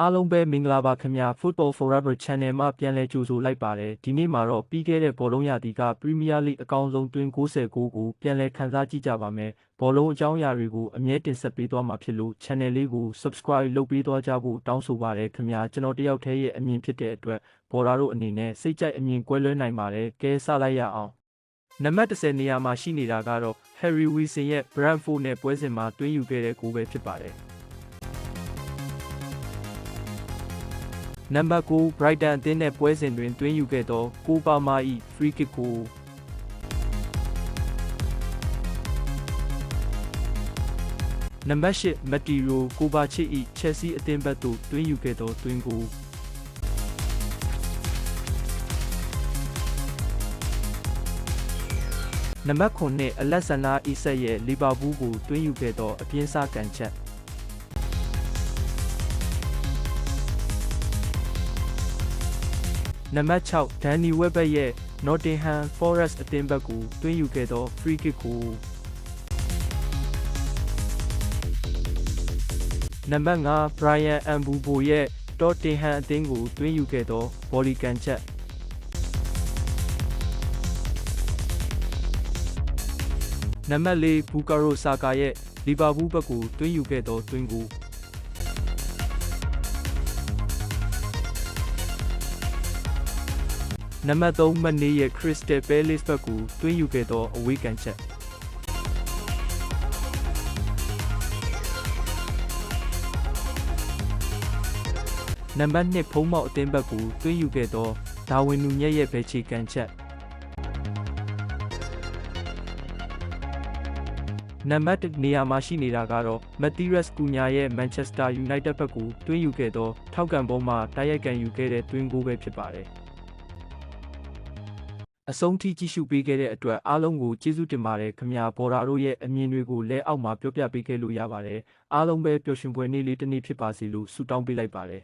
အားလုံးပဲမင်္ဂလာပါခင်ဗျာ Football Forever Channel မှာပြန်လည်ကြိုဆိုလိုက်ပါတယ်ဒီနေ့မှာတော့ပြီးခဲ့တဲ့ဘောလုံးရာသီက Premier League အကောင်းဆုံးတွင်69ကိုပြန်လည်ခန်းစားကြည့်ကြပါမယ်ဘောလုံးအကြောင်းအရာတွေကိုအမြဲတင်ဆက်ပေးသွားမှာဖြစ်လို့ Channel လေးကို Subscribe လုပ်ပေးသွားကြဖို့တောင်းဆိုပါတယ်ခင်ဗျာကျွန်တော်တယောက်တည်းရဲ့အမြင်ဖြစ်တဲ့အတွက်ဘော်ဒါတို့အနေနဲ့စိတ်ကြိုက်အမြင်ကွဲလွဲနိုင်ပါတယ်ကဲစလိုက်ရအောင်နံပါတ်10နေရာမှာရှိနေတာကတော့ Harry Wilson ရဲ့ Brentford နဲ့ပွဲစဉ်မှာတွင်းယူခဲ့တဲ့ဂိုးပဲဖြစ်ပါတယ်နံပါတ်9 Brighton အသင်းနဲ့ပွဲစဉ်တွင်တွင်းယူခဲ့သောကိုပါမာ၏ free kick ကိုနံပါတ်10 Matteo Kovacic ၏ Chelsea အသင်းဘက်သို့တွင်းယူခဲ့သောတွင်းကိုနံပါတ်9 Alexander Isak ရဲ့ Liverpool ကိုတွင်းယူခဲ့သောအပြင်းစားကန်ချက်နံပါတ်6 Danny Welbeck ရဲ့ Nottingham Forest အသင်းဘက်ကိုတွင်းယူခဲ့သော free kick ကိုနံပါတ်5 Brian Mbeumo ရဲ့ Tottenham အသင်းကိုတွင်းယူခဲ့သော volley ကန်ချက်နံပါတ်4 Bukayo Saka ရဲ့ Liverpool ဘက်ကိုတွင်းယူခဲ့သောတွင်းကိုနံပါတ်3 Mane ရဲ့ Crystal Palace ဘက်ကိုတွင်းယူခဲ့သောအဝေးကန်ချက်နံပါတ်2ဖုံးမောက်အသင်းဘက်ကိုတွင်းယူခဲ့သောဒါဝင်နူညက်ရဲ့ဘယ်ချီကန်ချက်နံပါတ်1နေရာမှာရှိနေတာကတော့ Matheus Cunha ရဲ့ Manchester United ဘက်ကိုတွင်းယူခဲ့သောထောက်ကန်ပုံမှာတိုက်ရိုက်ကန်ယူခဲ့တဲ့တွင်းဂိုးပဲဖြစ်ပါတယ်အဆုံးထိကြည့်ရှုပေးခဲ့တဲ့အတွက်အားလုံးကိုကျေးဇူးတင်ပါတယ်ခင်ဗျာဘော်ဒါတို့ရဲ့အမြင်တွေကိုလည်းအောက်မှာပြောပြပေးခဲ့လို့ရပါတယ်အားလုံးပဲပျော်ရွှင်ပွဲနေ့လေးတစ်နေ့ဖြစ်ပါစေလို့ဆုတောင်းပေးလိုက်ပါတယ်